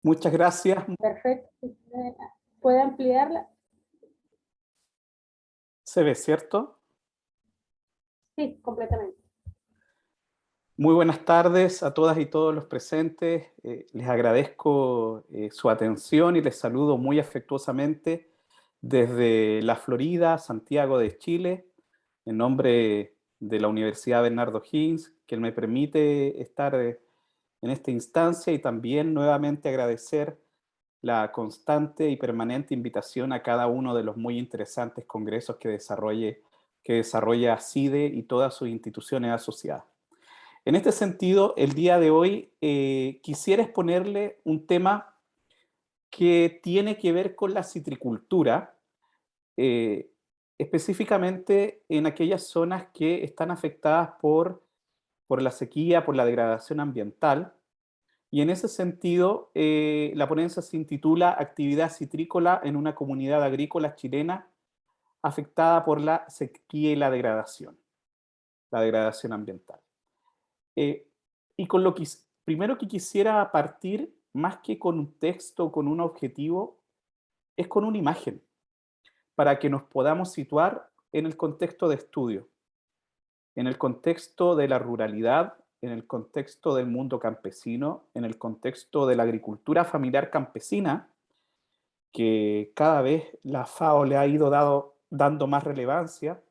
Muchas gracias. Perfecto. ¿Puede ampliarla? ¿Se ve, cierto? Sí, completamente. Muy buenas tardes a todas y todos los presentes. Les agradezco su atención y les saludo muy afectuosamente desde la Florida, Santiago de Chile, en nombre de la Universidad Bernardo Higgins, que me permite estar en esta instancia y también nuevamente agradecer la constante y permanente invitación a cada uno de los muy interesantes congresos que desarrolla CIDE y todas sus instituciones asociadas. En este sentido, el día de hoy quisiera exponerle un tema que tiene que ver con la citricultura, eh, específicamente en aquellas zonas que están afectadas por la sequía, por la degradación ambiental. Y en ese sentido, la ponencia se intitula Actividad citrícola en una comunidad agrícola chilena afectada por la sequía y la degradación ambiental. Eh, y con lo que primero que quisiera partir, más que con un texto, con un objetivo, es con una imagen, para que nos podamos situar en el contexto de estudio, en el contexto de la ruralidad, en el contexto del mundo campesino, en el contexto de la agricultura familiar campesina, que cada vez la FAO le ha ido dando más relevancia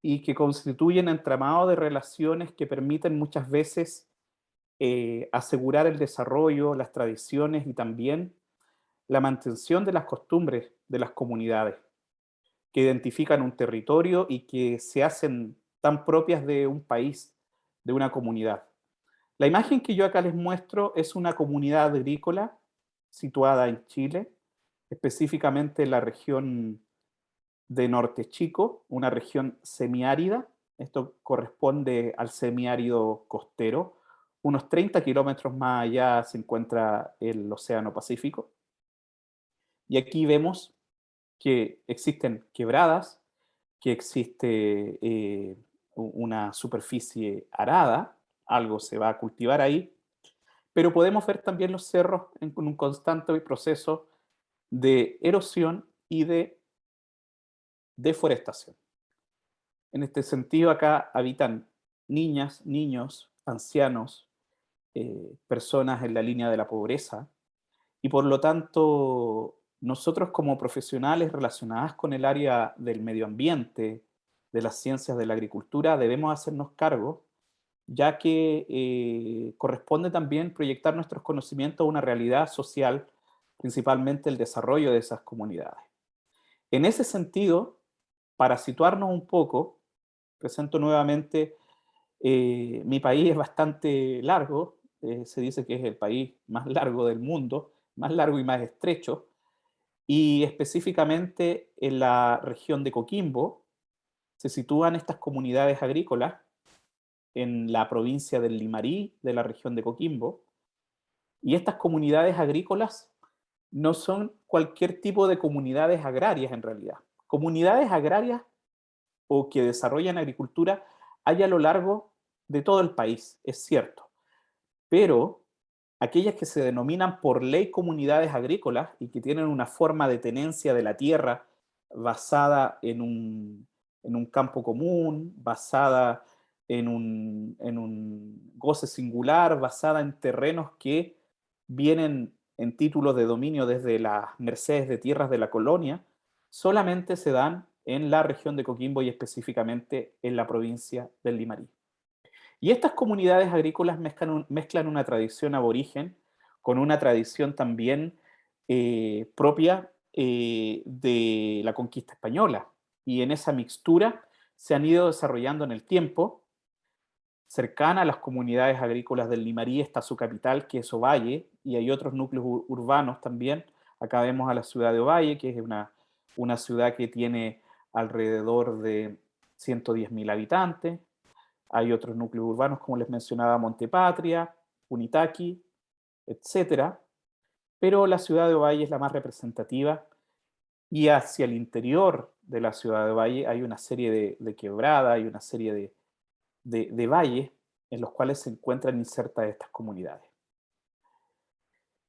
y que constituyen entramado de relaciones que permiten muchas veces asegurar el desarrollo, las tradiciones y también la mantención de las costumbres de las comunidades que identifican un territorio y que se hacen tan propias de un país, de una comunidad. La imagen que yo acá les muestro es una comunidad agrícola situada en Chile, específicamente en la región de Norte Chico, una región semiárida. Esto corresponde al semiárido costero. Unos 30 kilómetros más allá se encuentra el Océano Pacífico. Y aquí vemos que existen quebradas, que existe una superficie arada, algo se va a cultivar ahí, pero podemos ver también los cerros en un constante proceso de erosión y de deforestación. En este sentido, acá habitan niñas, niños, ancianos, personas en la línea de la pobreza, y por lo tanto, nosotros como profesionales relacionadas con el área del medio ambiente, de las ciencias de la agricultura, debemos hacernos cargo, ya que corresponde también proyectar nuestros conocimientos a una realidad social, principalmente el desarrollo de esas comunidades. En ese sentido, para situarnos un poco, presento nuevamente, mi país es bastante largo, se dice que es el país más largo del mundo, más largo y más estrecho, y específicamente en la región de Coquimbo se sitúan estas comunidades agrícolas en la provincia del Limarí, de la región de Coquimbo, y estas comunidades agrícolas no son cualquier tipo de comunidades agrarias en realidad. Comunidades agrarias o que desarrollan agricultura hay a lo largo de todo el país, es cierto, pero aquellas que se denominan por ley comunidades agrícolas y que tienen una forma de tenencia de la tierra basada en un campo común, basada en un goce singular, basada en terrenos que vienen en títulos de dominio desde las mercedes de tierras de la colonia, solamente se dan en la región de Coquimbo y específicamente en la provincia del Limarí. Y estas comunidades agrícolas mezclan una tradición aborigen con una tradición también propia de la conquista española. Y en esa mixtura se han ido desarrollando en el tiempo. Cercana a las comunidades agrícolas del Limarí está su capital, que es Ovalle, y hay otros núcleos urbanos también. Acá vemos a la ciudad de Ovalle, que es una ciudad que tiene alrededor de 110.000 habitantes. Hay otros núcleos urbanos, como les mencionaba, Montepatria, Punitaqui, etcétera. Pero la ciudad de Ovalle es la más representativa y hacia el interior de la ciudad de Ovalle hay una serie de quebradas, hay una serie de valles en los cuales se encuentran insertas estas comunidades.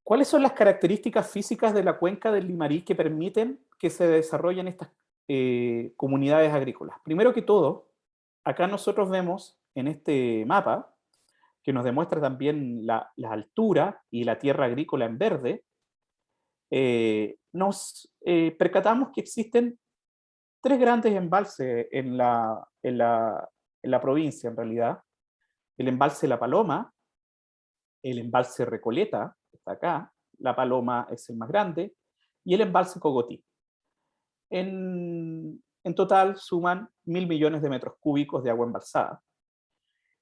¿Cuáles son las características físicas de la cuenca del Limarí que permiten que se desarrollen estas comunidades agrícolas? Primero que todo, acá nosotros vemos en este mapa, que nos demuestra también la altura y la tierra agrícola en verde, nos percatamos que existen tres grandes embalses en la provincia, en realidad. El embalse La Paloma, el embalse Recoleta, que está acá, La Paloma es el más grande, y el embalse Cogotí. En total suman 1.000 millones de metros cúbicos de agua embalsada.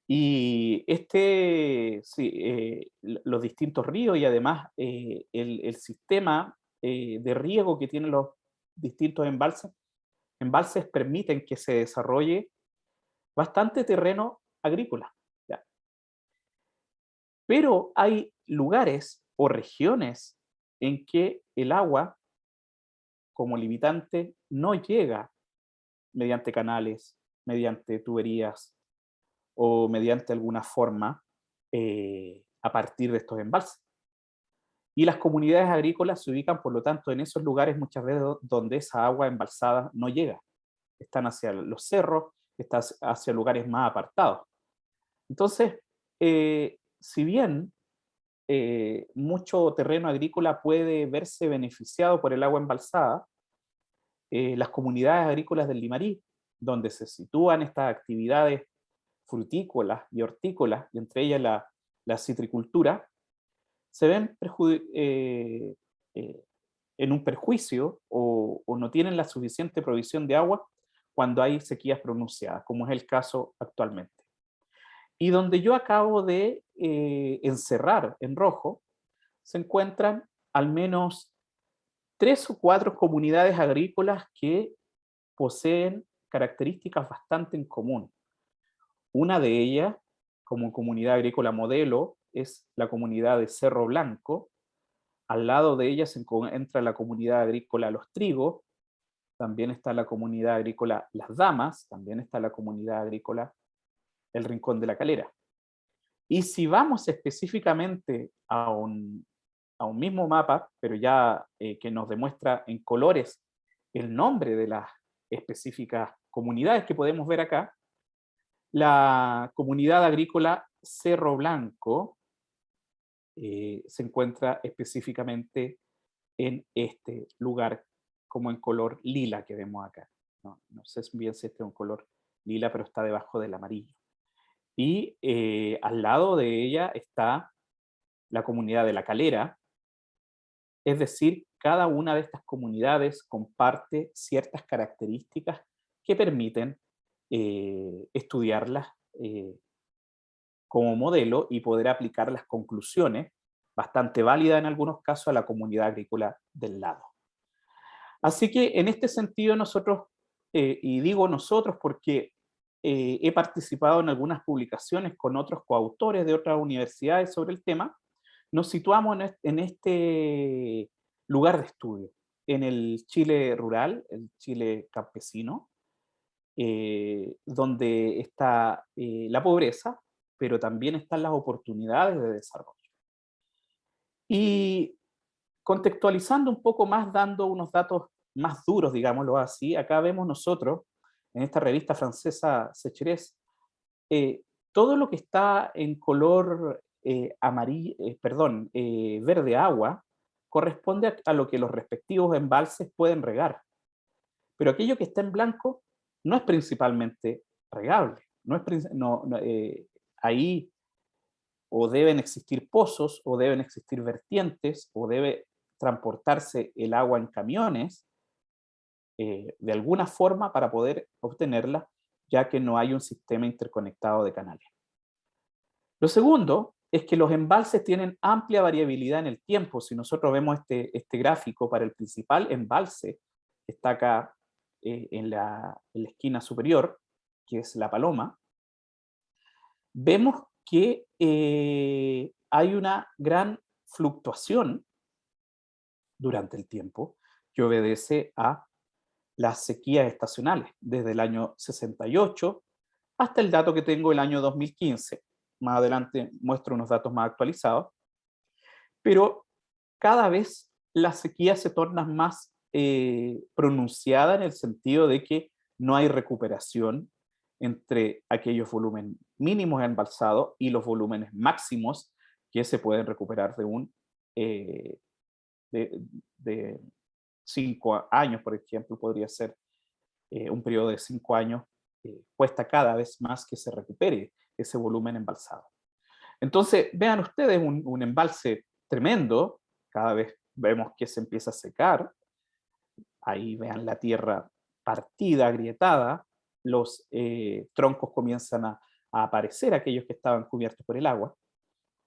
Y sí, los distintos ríos y además el sistema de riego que tienen los distintos embalses permiten que se desarrolle bastante terreno agrícola. ¿Ya? Pero hay lugares o regiones en que el agua como limitante no llega mediante canales, mediante tuberías o mediante alguna forma a partir de estos embalses. Y las comunidades agrícolas se ubican, por lo tanto, en esos lugares muchas veces donde esa agua embalsada no llega. Están hacia los cerros, están hacia lugares más apartados. Entonces, si bien mucho terreno agrícola puede verse beneficiado por el agua embalsada, las comunidades agrícolas del Limarí, donde se sitúan estas actividades frutícolas y hortícolas, y entre ellas la citricultura, se ven en un perjuicio o no tienen la suficiente provisión de agua cuando hay sequías pronunciadas, como es el caso actualmente. Y donde yo acabo de encerrar en rojo, se encuentran al menos 3 o 4 comunidades agrícolas que poseen características bastante en común. Una de ellas, como comunidad agrícola modelo, es la comunidad de Cerro Blanco. Al lado de ella se encuentra la comunidad agrícola Los Trigos, también está la comunidad agrícola Las Damas, también está la comunidad agrícola El Rincón de la Calera. Y si vamos específicamente a un mismo mapa, pero ya que nos demuestra en colores el nombre de las específicas comunidades que podemos ver acá, la comunidad agrícola Cerro Blanco se encuentra específicamente en este lugar, como en color lila que vemos acá. No sé bien si este es un color lila, pero está debajo del amarillo. Y al lado de ella está la comunidad de La Calera, es decir, cada una de estas comunidades comparte ciertas características que permiten estudiarlas como modelo y poder aplicar las conclusiones, bastante válidas en algunos casos, a la comunidad agrícola del lado. Así que en este sentido nosotros, y digo nosotros porque he participado en algunas publicaciones con otros coautores de otras universidades sobre el tema, nos situamos en este lugar de estudio, en el Chile rural, el Chile campesino, donde está la pobreza, pero también están las oportunidades de desarrollo. Y contextualizando un poco más, dando unos datos más duros, digámoslo así, acá vemos nosotros, en esta revista francesa Sécheresse, eh, todo lo que está en color verde agua, corresponde a lo que los respectivos embalses pueden regar. Pero aquello que está en blanco no es principalmente regable. Ahí o deben existir pozos, o deben existir vertientes, o debe transportarse el agua en camiones, de alguna forma para poder obtenerla, ya que no hay un sistema interconectado de canales. Lo segundo es que los embalses tienen amplia variabilidad en el tiempo. Si nosotros vemos este gráfico para el principal embalse, que está acá en la esquina superior, que es La Paloma, vemos que hay una gran fluctuación durante el tiempo que obedece a las sequías estacionales, desde el año 68 hasta el dato que tengo el año 2015. Más adelante muestro unos datos más actualizados, pero cada vez la sequía se torna más pronunciada en el sentido de que no hay recuperación entre aquellos volúmenes mínimos embalsados y los volúmenes máximos que se pueden recuperar eh, de, de 5 años, por ejemplo, podría ser un periodo de 5 años, cuesta cada vez más que se recupere ese volumen embalsado. Entonces, vean ustedes un embalse tremendo, cada vez vemos que se empieza a secar, ahí vean la tierra partida, agrietada, los troncos comienzan a aparecer, aquellos que estaban cubiertos por el agua.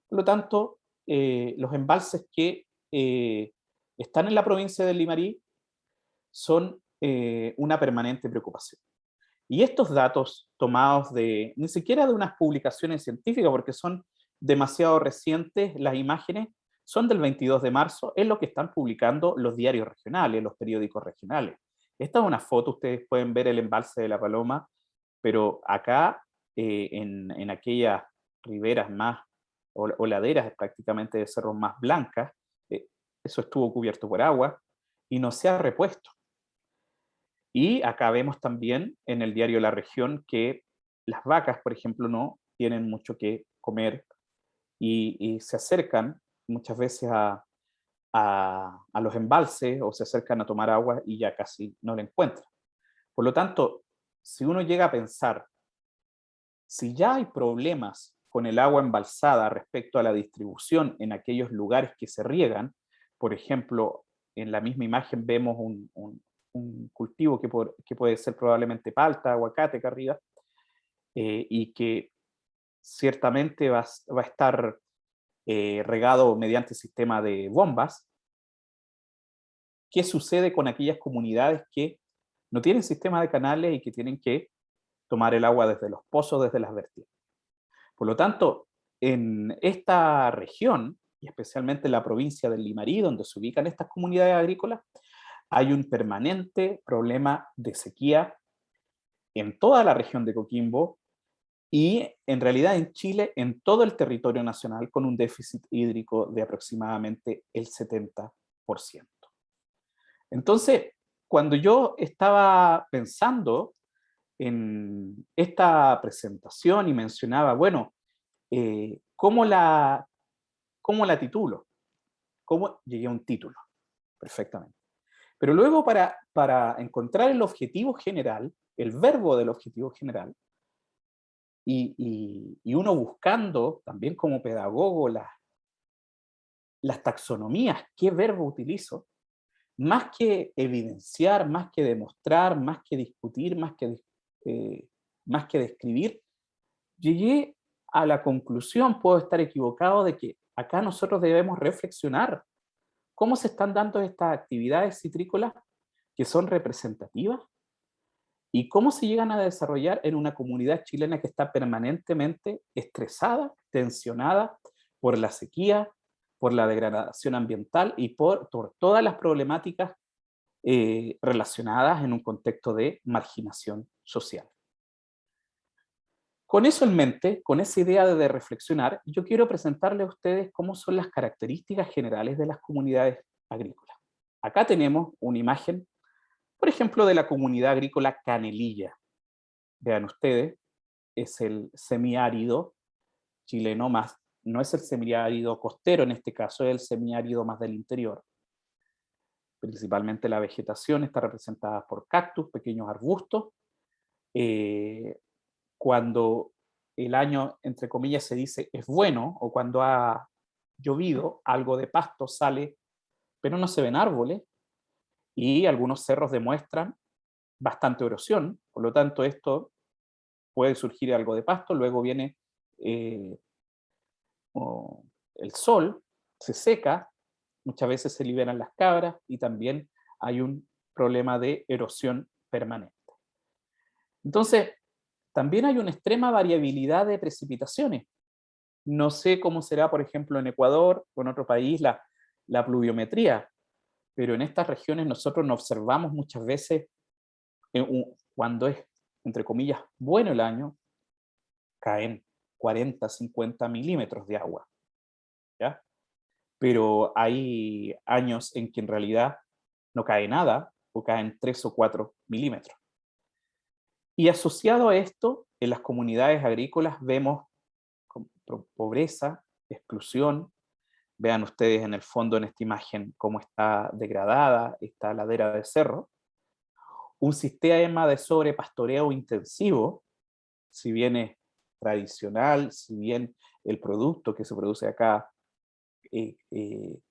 Por lo tanto, los embalses que están en la provincia del Limarí son una permanente preocupación. Y estos datos tomados ni siquiera de unas publicaciones científicas, porque son demasiado recientes, las imágenes son del 22 de marzo, es lo que están publicando los diarios regionales, los periódicos regionales. Esta es una foto, ustedes pueden ver el embalse de La Paloma, pero acá, en aquellas riberas más, o laderas prácticamente de cerros más blancas, eso estuvo cubierto por agua y no se ha repuesto. Y acá vemos también en el diario La Región que las vacas, por ejemplo, no tienen mucho que comer y se acercan muchas veces a los embalses o se acercan a tomar agua y ya casi no la encuentran. Por lo tanto, si uno llega a pensar, si ya hay problemas con el agua embalsada respecto a la distribución en aquellos lugares que se riegan, por ejemplo, en la misma imagen vemos un cultivo que puede ser probablemente palta, aguacate acá arriba, y que ciertamente va a estar regado mediante sistema de bombas. ¿Qué sucede con aquellas comunidades que no tienen sistema de canales y que tienen que tomar el agua desde los pozos, desde las vertientes? Por lo tanto, en esta región, y especialmente en la provincia del Limarí, donde se ubican estas comunidades agrícolas, hay un permanente problema de sequía en toda la región de Coquimbo y en realidad en Chile, en todo el territorio nacional, con un déficit hídrico de aproximadamente el 70%. Entonces, cuando yo estaba pensando en esta presentación y mencionaba, bueno, ¿cómo la titulo? ¿Cómo llegué a un título? Perfectamente. Pero luego para encontrar el objetivo general, el verbo del objetivo general, y uno buscando también como pedagogo las taxonomías, qué verbo utilizo, más que evidenciar, más que demostrar, más que discutir, más que describir, llegué a la conclusión, puedo estar equivocado, de que acá nosotros debemos reflexionar cómo se están dando estas actividades citrícolas que son representativas y cómo se llegan a desarrollar en una comunidad chilena que está permanentemente estresada, tensionada por la sequía, por la degradación ambiental y por todas las problemáticas relacionadas en un contexto de marginación social. Con eso en mente, con esa idea de reflexionar, yo quiero presentarle a ustedes cómo son las características generales de las comunidades agrícolas. Acá tenemos una imagen, por ejemplo, de la comunidad agrícola Canelilla. Vean ustedes, es el semiárido chileno más, no es el semiárido costero en este caso, es el semiárido más del interior. Principalmente la vegetación está representada por cactus, pequeños arbustos. Cuando el año, entre comillas, se dice es bueno, o cuando ha llovido, algo de pasto sale, pero no se ven árboles, y algunos cerros demuestran bastante erosión, por lo tanto esto puede surgir algo de pasto, luego viene eh, el sol, se seca, muchas veces se liberan las cabras y también hay un problema de erosión permanente. Entonces, también hay una extrema variabilidad de precipitaciones. No sé cómo será, por ejemplo, en Ecuador o en otro país la pluviometría, pero en estas regiones nosotros no observamos muchas veces, cuando es, entre comillas, bueno el año, caen 40, 50 milímetros de agua, ¿ya? pero hay años en que en realidad no cae nada o caen 3 o 4 milímetros. Y asociado a esto, en las comunidades agrícolas vemos pobreza, exclusión. Vean ustedes en el fondo en esta imagen cómo está degradada esta ladera de cerro. Un sistema de sobrepastoreo intensivo, si bien es tradicional, si bien el producto que se produce acá,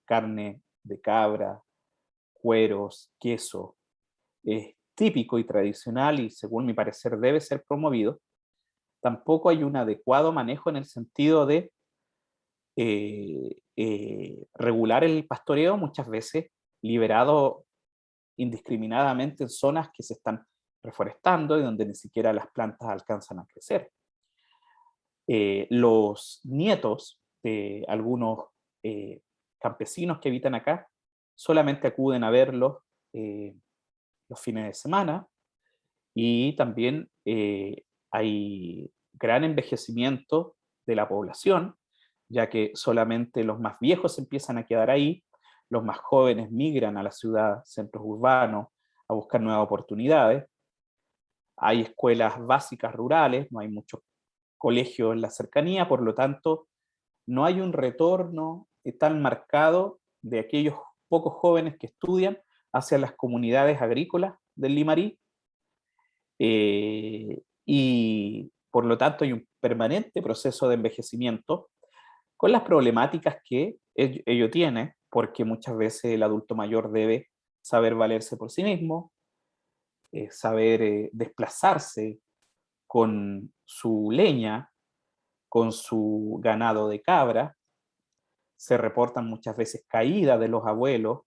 carne de cabra, cueros, queso, es típico y tradicional y según mi parecer debe ser promovido, tampoco hay un adecuado manejo en el sentido de regular el pastoreo, muchas veces liberado indiscriminadamente en zonas que se están reforestando y donde ni siquiera las plantas alcanzan a crecer. Los nietos de algunos campesinos que habitan acá solamente acuden a verlos los fines de semana y también hay gran envejecimiento de la población, ya que solamente los más viejos empiezan a quedar ahí, los más jóvenes migran a la ciudad, centros urbanos, a buscar nuevas oportunidades. Hay escuelas básicas rurales, no hay muchos colegios en la cercanía, por lo tanto, no hay un retorno tan marcado de aquellos pocos jóvenes que estudian hacia las comunidades agrícolas del Limarí, y por lo tanto hay un permanente proceso de envejecimiento con las problemáticas que ello tiene, porque muchas veces el adulto mayor debe saber valerse por sí mismo, saber desplazarse con su leña, con su ganado de cabra. Se reportan muchas veces caídas de los abuelos,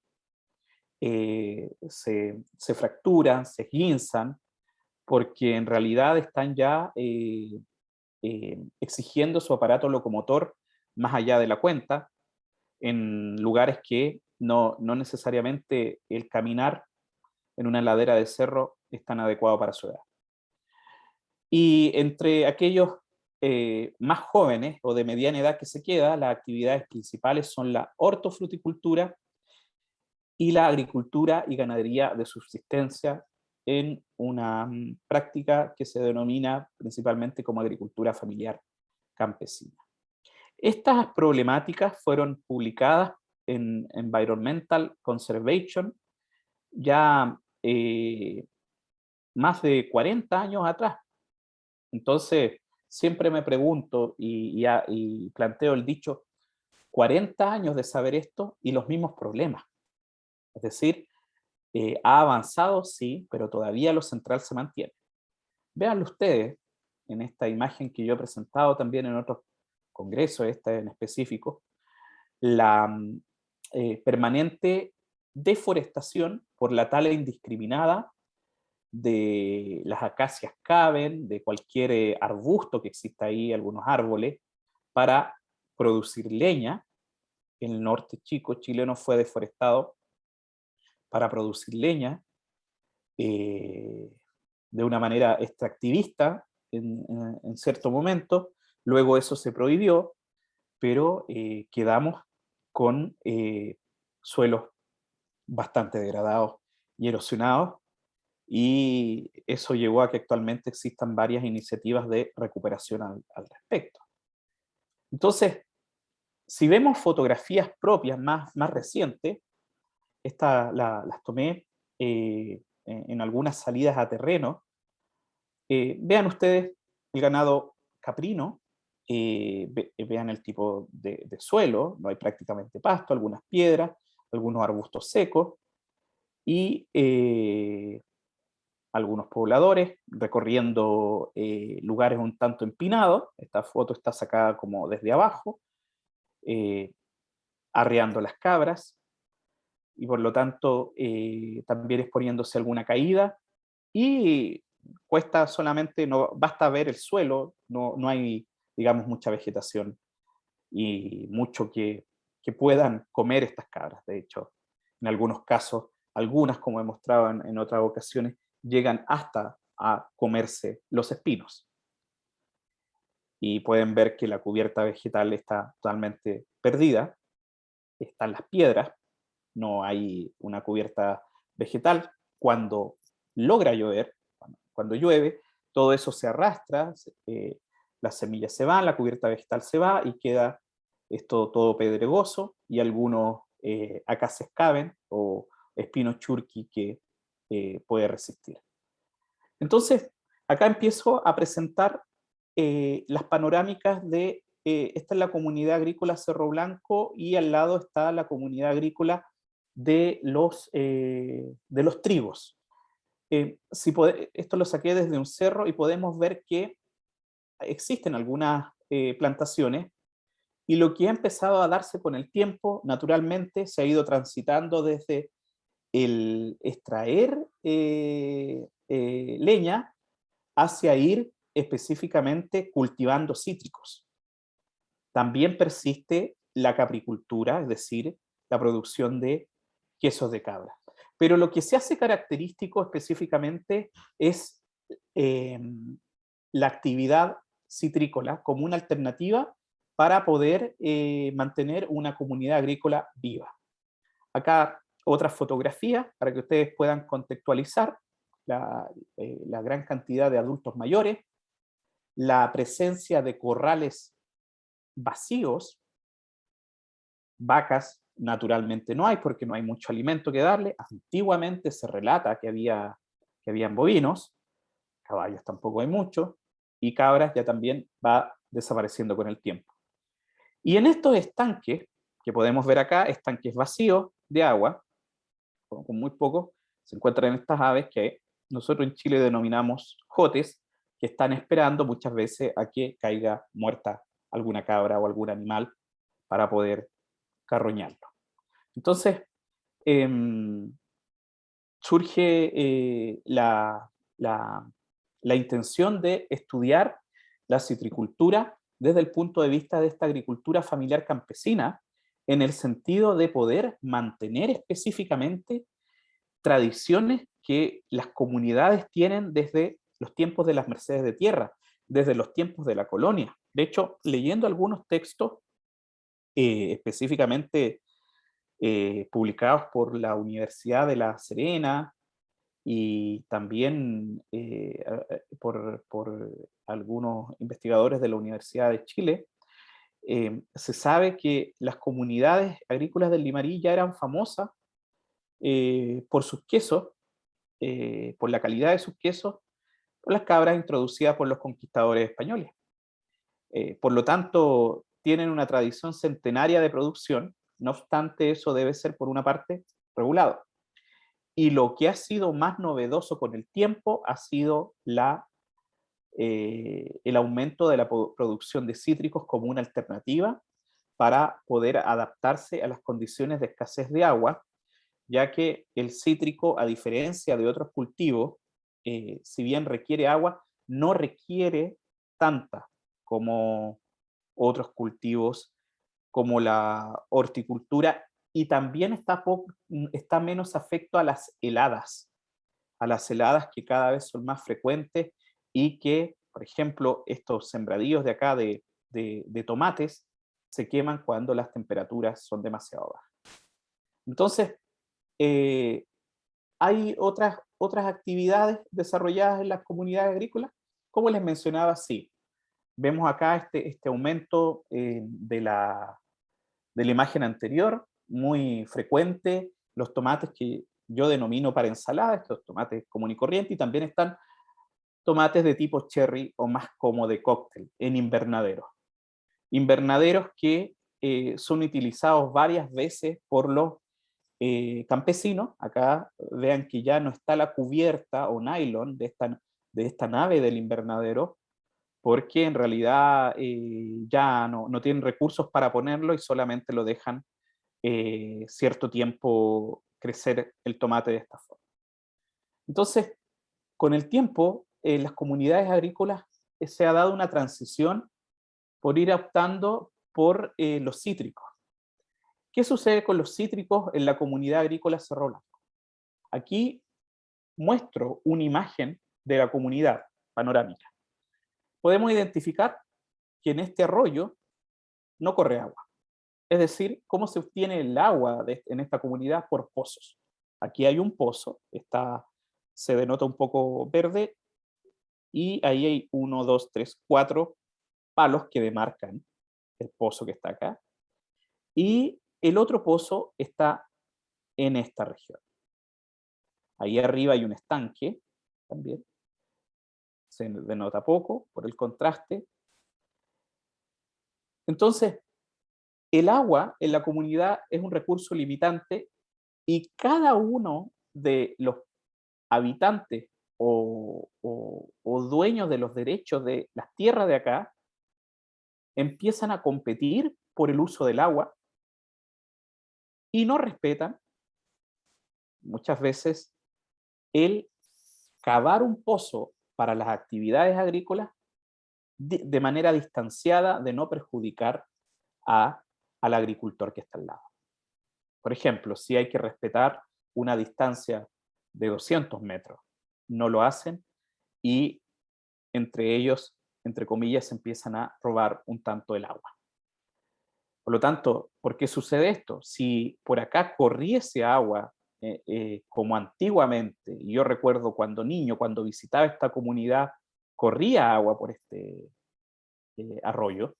se fracturan, se esguinzan, porque en realidad están ya exigiendo su aparato locomotor más allá de la cuenta, en lugares que no necesariamente el caminar en una ladera de cerro es tan adecuado para su edad. Y entre aquellos más jóvenes o de mediana edad que se queda, las actividades principales son la hortofruticultura y la agricultura y ganadería de subsistencia en una práctica que se denomina principalmente como agricultura familiar campesina. Estas problemáticas fueron publicadas en Environmental Conservation ya más de 40 años atrás. Entonces, siempre me pregunto y planteo el dicho, 40 años de saber esto y los mismos problemas. Es decir, ha avanzado, sí, pero todavía lo central se mantiene. Véanlo ustedes en esta imagen que yo he presentado también en otros congresos, esta en específico, la permanente deforestación por la tala indiscriminada de las acacias caben, de cualquier arbusto que exista ahí, algunos árboles, para producir leña. El norte chico chileno fue deforestado para producir leña eh, de una manera extractivista en cierto momento. Luego eso se prohibió, pero quedamos con suelos bastante degradados y erosionados, y eso llevó a que actualmente existan varias iniciativas de recuperación al respecto. Entonces, si vemos fotografías propias más recientes, las tomé en algunas salidas a terreno. Vean ustedes el ganado caprino, vean el tipo de suelo, no hay prácticamente pasto, algunas piedras, algunos arbustos secos y algunos pobladores recorriendo lugares un tanto empinados. Esta foto está sacada como desde abajo, eh, arreando las cabras y por lo tanto también exponiéndose a alguna caída, y cuesta solamente, no basta ver el suelo, no hay, digamos, mucha vegetación y mucho que puedan comer estas cabras. De hecho, en algunos casos, algunas, como he mostrado en otras ocasiones, llegan hasta a comerse los espinos. Y pueden ver que la cubierta vegetal está totalmente perdida. están las piedras, no hay una cubierta vegetal. Cuando logra llover, cuando llueve, todo eso se arrastra, las semillas se van, la cubierta vegetal se va y queda esto todo pedregoso y algunos acacias caben o espino churqui que puede resistir. Entonces, acá empiezo a presentar las panorámicas de, esta es la comunidad agrícola Cerro Blanco y al lado está la comunidad agrícola de los trigos. Esto lo saqué desde un cerro y podemos ver que existen algunas plantaciones y lo que ha empezado a darse con el tiempo, naturalmente, se ha ido transitando desde el extraer leña hacia ir específicamente cultivando cítricos. También persiste la capricultura, es decir, la producción de quesos de cabra. Pero lo que se hace característico específicamente es eh, la actividad citrícola como una alternativa para poder mantener una comunidad agrícola viva. Acá otras fotografías para que ustedes puedan contextualizar la gran cantidad de adultos mayores, la presencia de corrales vacíos, vacas naturalmente no hay porque no hay mucho alimento que darle. Antiguamente se relata que habían bovinos, caballos tampoco hay mucho, y cabras ya también va desapareciendo con el tiempo. Y en estos estanques, que podemos ver acá, estanques vacíos de agua, con muy poco, se encuentran estas aves que nosotros en Chile denominamos jotes, que están esperando muchas veces a que caiga muerta alguna cabra o algún animal para poder carroñarlo. Entonces, surge la intención de estudiar la citricultura desde el punto de vista de esta agricultura familiar campesina, en el sentido de poder mantener específicamente tradiciones que las comunidades tienen desde los tiempos de las mercedes de tierra, desde los tiempos de la colonia. De hecho, leyendo algunos textos específicamente publicados por la Universidad de La Serena y también por algunos investigadores de la Universidad de Chile, se sabe que las comunidades agrícolas del Limarí ya eran famosas por sus quesos, por la calidad de sus quesos, por las cabras introducidas por los conquistadores españoles. Por lo tanto, tienen una tradición centenaria de producción, no obstante eso debe ser por una parte regulado. Y lo que ha sido más novedoso con el tiempo ha sido el aumento de la producción de cítricos como una alternativa para poder adaptarse a las condiciones de escasez de agua, ya que el cítrico, a diferencia de otros cultivos, si bien requiere agua, no requiere tanta como otros cultivos como la horticultura y también está menos afecto a las heladas que cada vez son más frecuentes y que, por ejemplo, estos sembradíos de acá de tomates se queman cuando las temperaturas son demasiado bajas. Entonces, hay otras actividades desarrolladas en las comunidades agrícolas, como les mencionaba, sí. Vemos acá este aumento de la imagen anterior, muy frecuente, los tomates que yo denomino para ensalada, estos tomates común y corriente, y también están tomates de tipo cherry o más como de cóctel en invernaderos. Invernaderos que son utilizados varias veces por los campesinos. Acá vean que ya no está la cubierta o nylon de esta nave del invernadero, porque en realidad ya no tienen recursos para ponerlo y solamente lo dejan cierto tiempo crecer el tomate de esta forma. Entonces, con el tiempo, en las comunidades agrícolas se ha dado una transición por ir optando por los cítricos. ¿Qué sucede con los cítricos en la comunidad agrícola Cerro Blanco? Aquí muestro una imagen de la comunidad panorámica. Podemos identificar que en este arroyo no corre agua. Es decir, cómo se obtiene el agua en esta comunidad por pozos. Aquí hay un pozo, se denota un poco verde, y ahí hay uno, dos, tres, cuatro palos que demarcan el pozo que está acá. Y el otro pozo está en esta región. Ahí arriba hay un estanque también. Se denota poco por el contraste. Entonces, el agua en la comunidad es un recurso limitante y cada uno de los habitantes o dueños de los derechos de las tierras de acá empiezan a competir por el uso del agua y no respetan muchas veces el cavar un pozo para las actividades agrícolas de manera distanciada, de no perjudicar a, al agricultor que está al lado. Por ejemplo, si hay que respetar una distancia de 200 metros, no lo hacen y entre ellos, entre comillas, empiezan a robar un tanto el agua. Por lo tanto, ¿por qué sucede esto? Si por acá corriese agua como antiguamente, y yo recuerdo cuando niño, cuando visitaba esta comunidad, corría agua por este arroyo,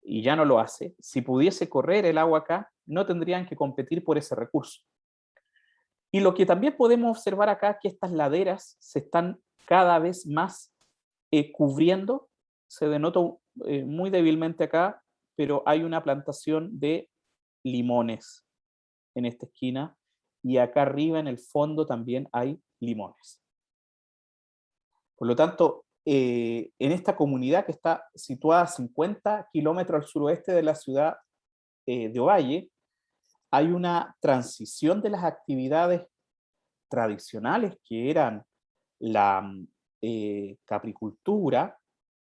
y ya no lo hace. Si pudiese correr el agua acá, no tendrían que competir por ese recurso. Y lo que también podemos observar acá es que estas laderas se están cada vez más cubriendo, se denota muy débilmente acá, pero hay una plantación de limones en esta esquina y acá arriba en el fondo también hay limones. Por lo tanto, en esta comunidad que está situada a 50 kilómetros al suroeste de la ciudad de Ovalle, hay una transición de las actividades tradicionales que eran la capricultura,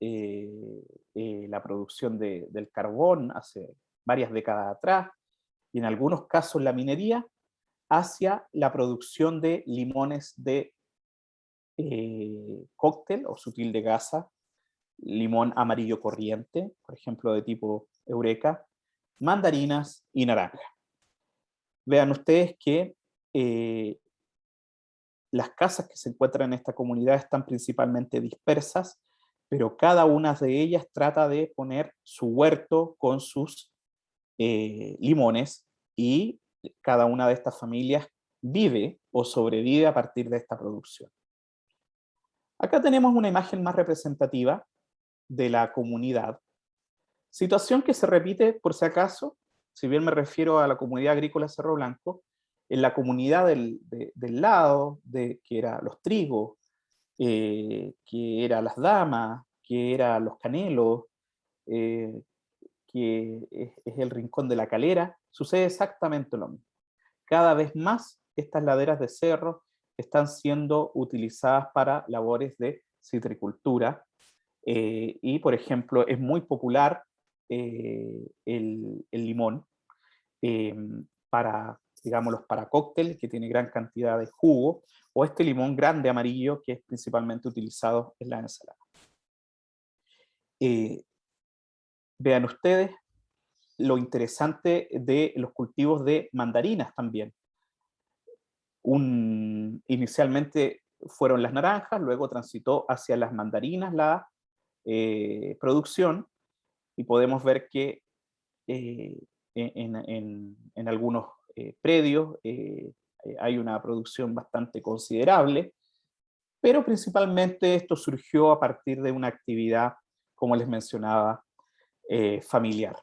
la producción del carbón hace varias décadas atrás, y en algunos casos la minería, hacia la producción de limones de cóctel o sutil de gasa, limón amarillo corriente, por ejemplo de tipo Eureka, mandarinas y naranja. Vean ustedes que las casas que se encuentran en esta comunidad están principalmente dispersas, pero cada una de ellas trata de poner su huerto con sus limones y cada una de estas familias vive o sobrevive a partir de esta producción. Acá tenemos una imagen más representativa de la comunidad, situación que se repite por si acaso, si bien me refiero a la comunidad agrícola Cerro Blanco, en la comunidad del lado, que era Los Trigos, que era Las Damas, que era Los Canelos, eh, que es el Rincón de la Calera, sucede exactamente lo mismo. Cada vez más estas laderas de cerro están siendo utilizadas para labores de citricultura y, por ejemplo, es muy popular el limón eh, para, digámoslo, para cóctel, que tiene gran cantidad de jugo, o este limón grande amarillo que es principalmente utilizado en la ensalada. Vean ustedes lo interesante de los cultivos de mandarinas también. Inicialmente fueron las naranjas, luego transitó hacia las mandarinas la producción, y podemos ver que en algunos predios hay una producción bastante considerable, pero principalmente esto surgió a partir de una actividad, como les mencionaba, familiar.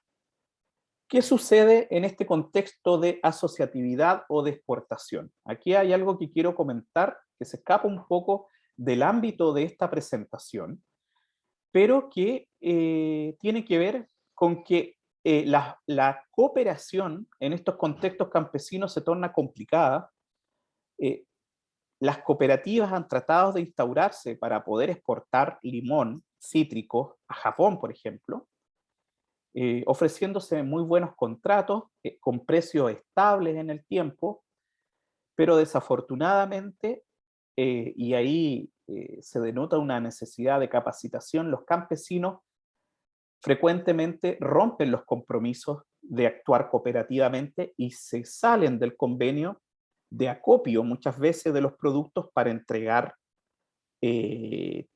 ¿Qué sucede en este contexto de asociatividad o de exportación? Aquí hay algo que quiero comentar que se escapa un poco del ámbito de esta presentación, pero que tiene que ver con que la cooperación en estos contextos campesinos se torna complicada. Eh, las cooperativas han tratado de instaurarse para poder exportar limón cítrico a Japón, por ejemplo, ofreciéndose muy buenos contratos con precios estables en el tiempo, pero desafortunadamente, y ahí se denota una necesidad de capacitación, los campesinos frecuentemente rompen los compromisos de actuar cooperativamente y se salen del convenio de acopio muchas veces de los productos para entregar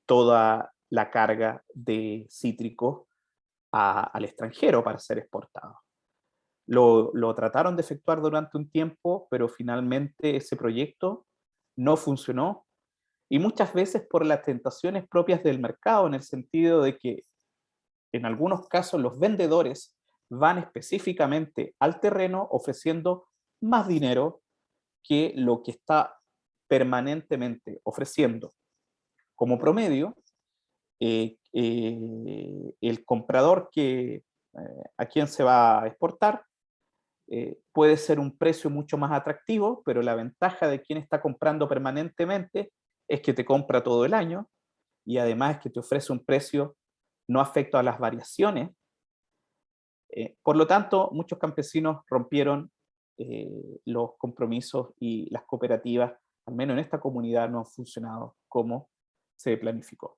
toda la carga de cítricos al extranjero para ser exportado. Lo trataron de efectuar durante un tiempo, pero finalmente ese proyecto no funcionó, y muchas veces por las tentaciones propias del mercado, en el sentido de que en algunos casos los vendedores van específicamente al terreno ofreciendo más dinero que lo que está permanentemente ofreciendo como promedio el comprador a quien se va a exportar. Puede ser un precio mucho más atractivo, pero la ventaja de quien está comprando permanentemente es que te compra todo el año, y además es que te ofrece un precio no afecto a las variaciones. Por lo tanto, muchos campesinos rompieron los compromisos, y las cooperativas, al menos en esta comunidad, no han funcionado como se planificó.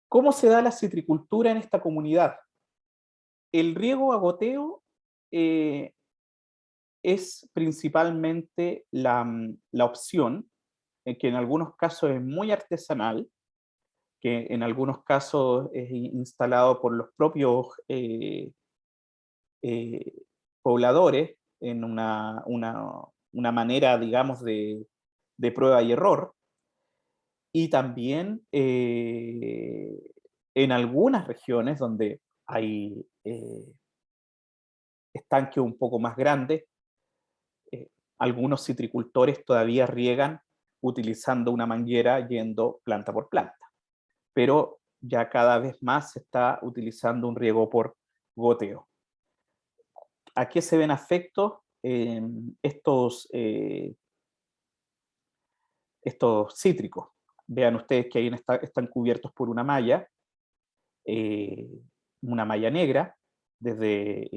¿Cómo se da la citricultura en esta comunidad? El riego a goteo es principalmente la opción, que en algunos casos es muy artesanal, que en algunos casos es instalado por los propios eh, pobladores en una manera, digamos, de prueba y error. Y también en algunas regiones donde hay estanques un poco más grandes, eh, algunos citricultores todavía riegan utilizando una manguera yendo planta por planta, pero ya cada vez más se está utilizando un riego por goteo. ¿A qué se ven afectos estos cítricos? Vean ustedes que ahí están cubiertos por eh, una malla negra, desde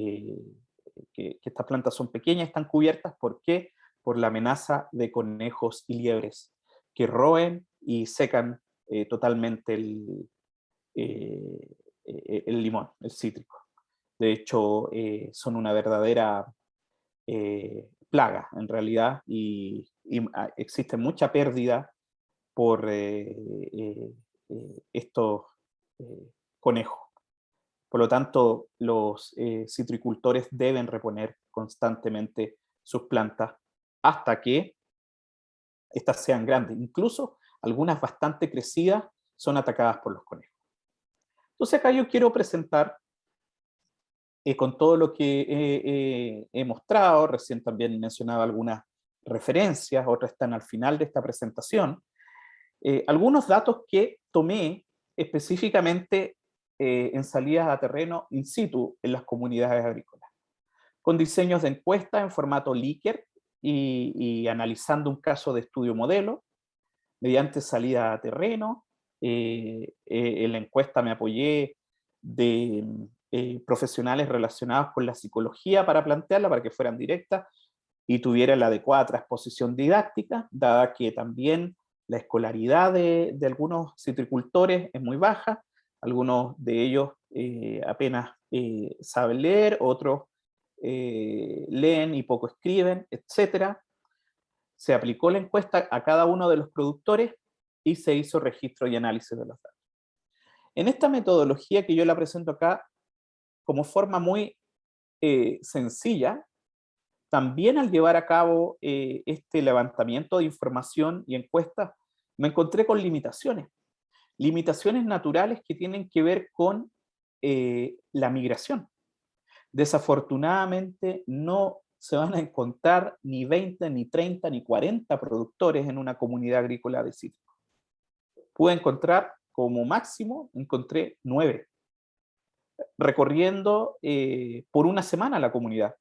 que estas plantas son pequeñas, están cubiertas. ¿Por qué? Por la amenaza de conejos y liebres que roen y secan totalmente el limón, el cítrico. De hecho, son una verdadera plaga en realidad, y existe mucha pérdida por estos conejos. Por lo tanto, los citricultores deben reponer constantemente sus plantas hasta que estas sean grandes. Incluso algunas bastante crecidas son atacadas por los conejos. Entonces acá yo quiero presentar, con todo lo que he mostrado, recién también mencionaba algunas referencias, otras están al final de esta presentación, algunos datos que tomé específicamente en salidas a terreno in situ en las comunidades agrícolas, con diseños de encuesta en formato Likert y analizando un caso de estudio modelo, mediante salida a terreno. En la encuesta me apoyé de profesionales relacionados con la psicología para plantearla, para que fueran directas y tuviera la adecuada transposición didáctica, dada que también la escolaridad de algunos citricultores es muy baja. Algunos de ellos apenas saben leer, otros leen y poco escriben, etc. Se aplicó la encuesta a cada uno de los productores y se hizo registro y análisis de los datos. En esta metodología que yo la presento acá, como forma muy sencilla, también al llevar a cabo este levantamiento de información y encuestas, me encontré con limitaciones naturales que tienen que ver con la migración. Desafortunadamente no se van a encontrar ni 20, ni 30, ni 40 productores en una comunidad agrícola de cítricos. Pude encontrar, como máximo, encontré 9, recorriendo por una semana la comunidad,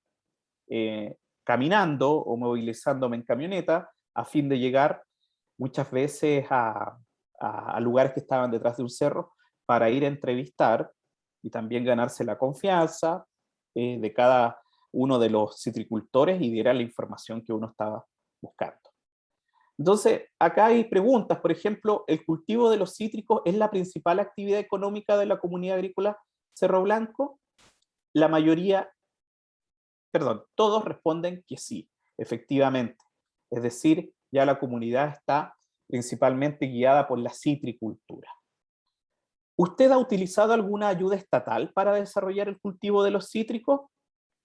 caminando o movilizándome en camioneta a fin de llegar muchas veces a lugares que estaban detrás de un cerro para ir a entrevistar y también ganarse la confianza de cada uno de los citricultores y diera la información que uno estaba buscando. Entonces, acá hay preguntas. Por ejemplo, ¿el cultivo de los cítricos es la principal actividad económica de la comunidad agrícola Cerro Blanco? la mayoría, perdón, todos responden que sí, efectivamente. Es decir, ya la comunidad está principalmente guiada por la citricultura. ¿Usted ha utilizado alguna ayuda estatal para desarrollar el cultivo de los cítricos?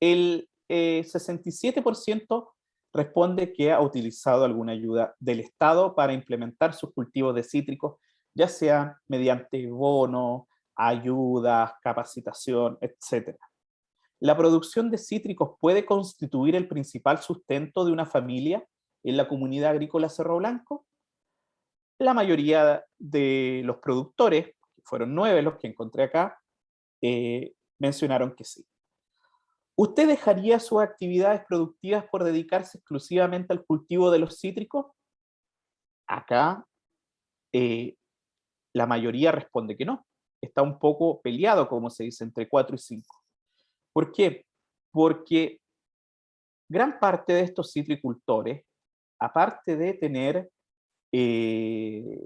El 67% responde que ha utilizado alguna ayuda del Estado para implementar sus cultivos de cítricos, ya sea mediante bonos, ayudas, capacitación, etc. ¿La producción de cítricos puede constituir el principal sustento de una familia en la comunidad agrícola Cerro Blanco? La mayoría de los productores, que fueron 9 los que encontré acá, mencionaron que sí. ¿Usted dejaría sus actividades productivas por dedicarse exclusivamente al cultivo de los cítricos? Acá eh, la mayoría responde que no. Está un poco peleado, como se dice, entre 4 y 5. ¿Por qué? Porque gran parte de estos citricultores, aparte de tener eh,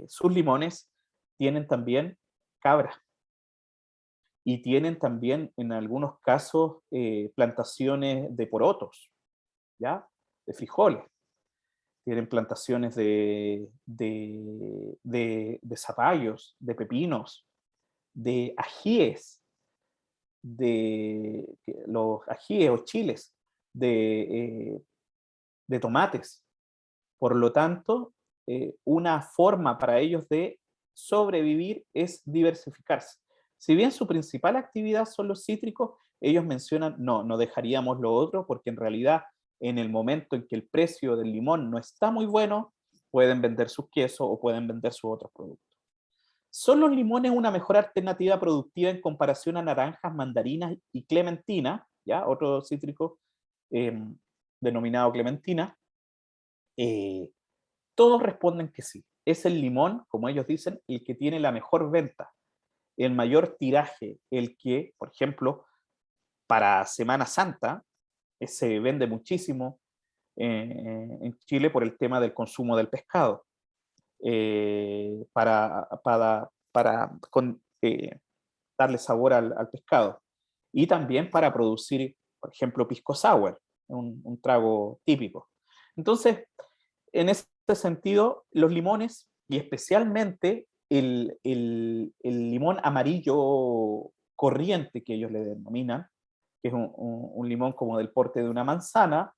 sus limones, tienen también cabras y tienen también en algunos casos plantaciones de porotos, ¿ya? De frijoles. Tienen plantaciones de zapallos, de pepinos, de ajíes, de los ajíes o chiles, de tomates. Por lo tanto, una forma para ellos de sobrevivir es diversificarse. Si bien su principal actividad son los cítricos, ellos mencionan, no, no dejaríamos lo otro porque en realidad en el momento en que el precio del limón no está muy bueno, pueden vender sus quesos o pueden vender sus otros productos. ¿Son los limones una mejor alternativa productiva en comparación a naranjas, mandarinas y clementina? ¿Ya? Otro cítrico eh, denominado clementina. Eh, Todos responden que sí. Es el limón, como ellos dicen, el que tiene la mejor venta, el mayor tiraje, el que, por ejemplo, para Semana Santa se vende muchísimo en Chile por el tema del consumo del pescado, para darle sabor al pescado. Y también para producir, por ejemplo, pisco sour, un trago típico. Entonces, en ese sentido, los limones, y especialmente el limón amarillo corriente que ellos le denominan, que es un limón como del porte de una manzana,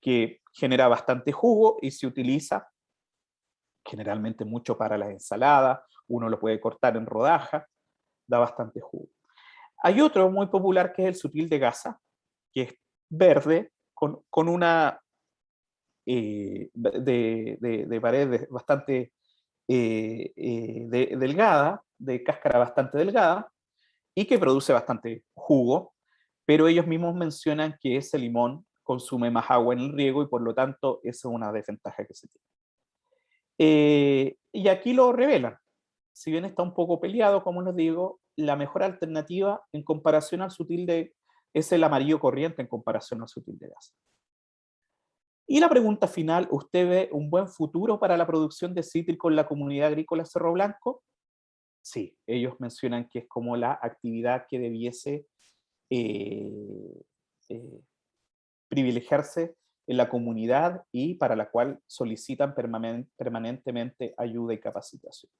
que genera bastante jugo y se utiliza generalmente mucho para las ensaladas, uno lo puede cortar en rodajas, da bastante jugo. Hay otro muy popular que es el sutil de Gaza, que es verde, con una de pared bastante delgada, de cáscara bastante delgada, y que produce bastante jugo, pero ellos mismos mencionan que ese limón consume más agua en el riego y por lo tanto esa es una desventaja que se tiene. Y aquí lo revelan. Si bien está un poco peleado, como les digo, la mejor alternativa en comparación al sutil de es el amarillo corriente en comparación al sutil de gas. Y la pregunta final, ¿usted ve un buen futuro para la producción de cítrico en la comunidad agrícola Cerro Blanco? Sí, ellos mencionan que es como la actividad que debiese eh, eh, privilegiarse en la comunidad y para la cual solicitan permanentemente ayuda y capacitación.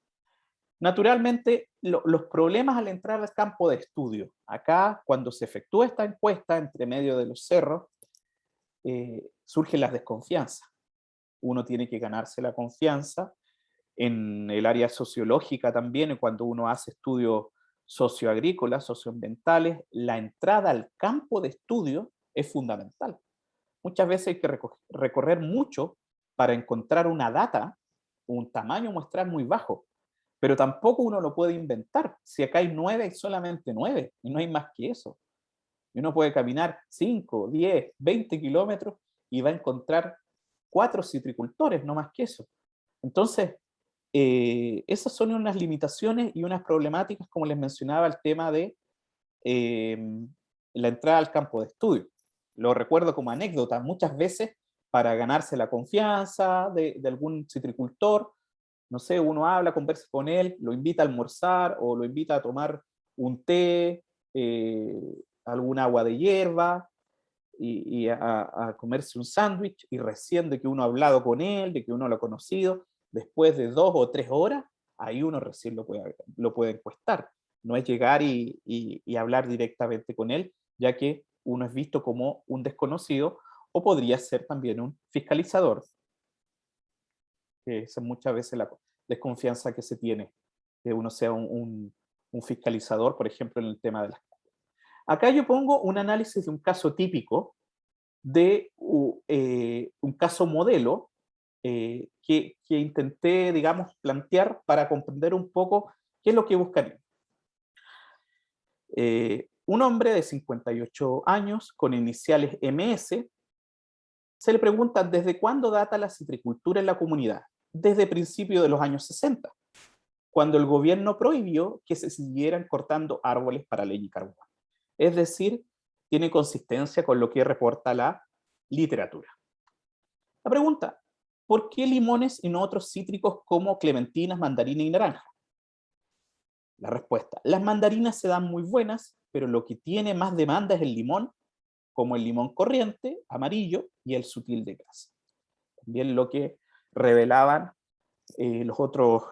Naturalmente, los problemas al entrar al campo de estudio. Acá, cuando se efectúa esta encuesta entre medio de los cerros, surgen las desconfianzas. Uno tiene que ganarse la confianza en el área sociológica también, cuando uno hace estudios socioagrícolas, socioambientales, la entrada al campo de estudio es fundamental. Muchas veces hay que recorrer mucho para encontrar una data, un tamaño muestral muy bajo, pero tampoco uno lo puede inventar. Si acá hay 9, hay solamente 9, y no hay más que eso. Y uno puede caminar 5, 10, 20 kilómetros y va a encontrar 4 citricultores, no más que eso. Entonces, esas son unas limitaciones y unas problemáticas, como les mencionaba, el tema de eh, la entrada al campo de estudio. Lo recuerdo como anécdota, muchas veces para ganarse la confianza de algún citricultor, no sé, uno habla, conversa con él, lo invita a almorzar o lo invita a tomar un té alguna agua de hierba y a comerse un sándwich, y recién de que uno ha hablado con él, de que uno lo ha conocido, después de 2 o 3 horas, ahí uno recién lo puede encuestar. No es llegar y hablar directamente con él, ya que uno es visto como un desconocido o podría ser también un fiscalizador, que esa es muchas veces la desconfianza que se tiene, que uno sea un fiscalizador, por ejemplo, en el tema de las... Acá yo pongo un análisis de un caso típico, de un caso modelo que intenté, digamos, plantear para comprender un poco qué es lo que buscaría. Un hombre de 58 años con iniciales MS, se le pregunta desde cuándo data la citricultura en la comunidad. Desde principios de los años 60, cuando el gobierno prohibió que se siguieran cortando árboles para leña y carbón. Es decir, tiene consistencia con lo que reporta la literatura. La pregunta: ¿por qué limones y no otros cítricos como clementinas, mandarinas y naranja? La respuesta: las mandarinas se dan muy buenas, pero lo que tiene más demanda es el limón, como el limón corriente, amarillo, y el sutil de casa. También lo que revelaban los otros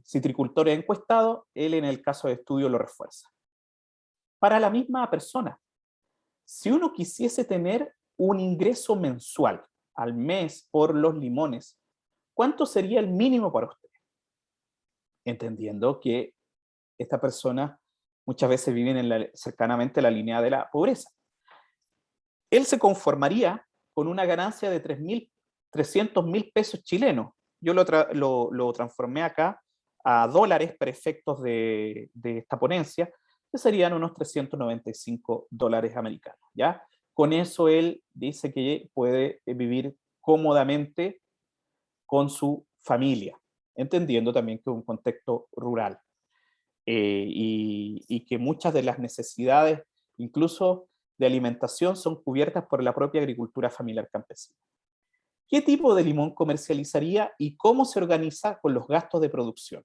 citricultores encuestados, él en el caso de estudio lo refuerza. Para la misma persona, si uno quisiese tener un ingreso mensual al mes por los limones, ¿cuánto sería el mínimo para usted? Entendiendo que esta persona muchas veces vive cercanamente a la línea de la pobreza. Él se conformaría con una ganancia de 300.000 pesos chilenos. Yo lo transformé acá a dólares para efectos de esta ponencia, que serían unos 395 dólares americanos, ¿ya? Con eso él dice que puede vivir cómodamente con su familia, entendiendo también que es un contexto rural, y que muchas de las necesidades, incluso de alimentación, son cubiertas por la propia agricultura familiar campesina. ¿Qué tipo de limón comercializaría y cómo se organiza con los gastos de producción?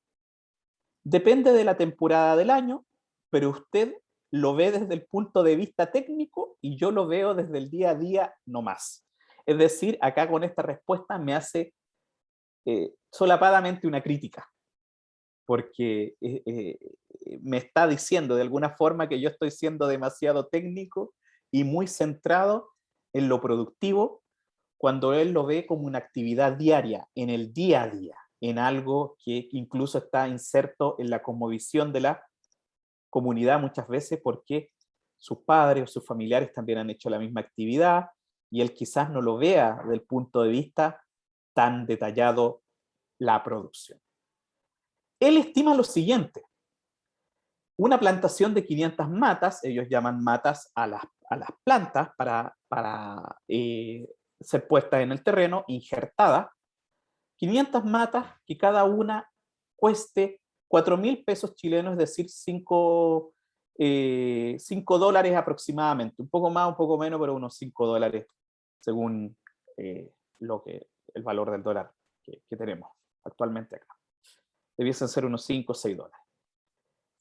Depende de la temporada del año, pero usted lo ve desde el punto de vista técnico y yo lo veo desde el día a día no más. Es decir, acá con esta respuesta me hace solapadamente una crítica, porque me está diciendo de alguna forma que yo estoy siendo demasiado técnico y muy centrado en lo productivo, cuando él lo ve como una actividad diaria, en el día a día, en algo que incluso está inserto en la cosmovisión de la comunidad muchas veces, porque sus padres o sus familiares también han hecho la misma actividad y él quizás no lo vea desde el punto de vista tan detallado la producción. Él estima lo siguiente: una plantación de 500 matas, ellos llaman matas a las plantas para ser puestas en el terreno, injertadas, 500 matas que cada una cueste 4.000 pesos chilenos, es decir, 5 dólares aproximadamente, un poco más, un poco menos, pero unos 5 dólares según el valor del dólar que tenemos actualmente acá. Debiesen ser unos 5 o 6 dólares.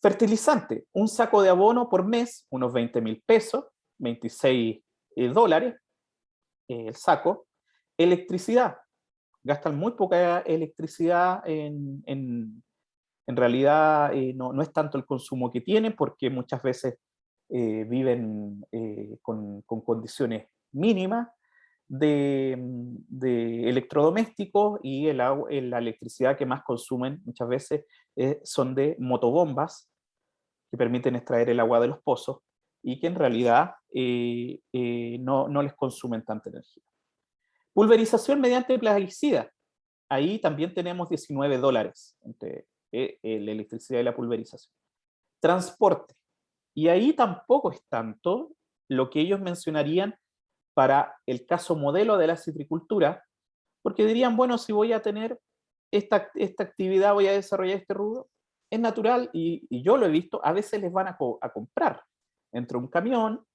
Fertilizante: un saco de abono por mes, unos 20.000 pesos, 26 dólares el saco. Electricidad: gastan muy poca electricidad, en realidad no es tanto el consumo que tienen, porque muchas veces viven con condiciones mínimas de electrodomésticos, y la electricidad que más consumen muchas veces son de motobombas que permiten extraer el agua de los pozos y que en realidad no les consumen tanta energía. Pulverización mediante plaguicida: ahí también tenemos 19 dólares entre la electricidad y la pulverización. Transporte: y ahí tampoco es tanto lo que ellos mencionarían para el caso modelo de la citricultura, porque dirían, bueno, si voy a tener esta actividad, voy a desarrollar este rubro, es natural, y yo lo he visto, a veces les van a comprar entre un camión,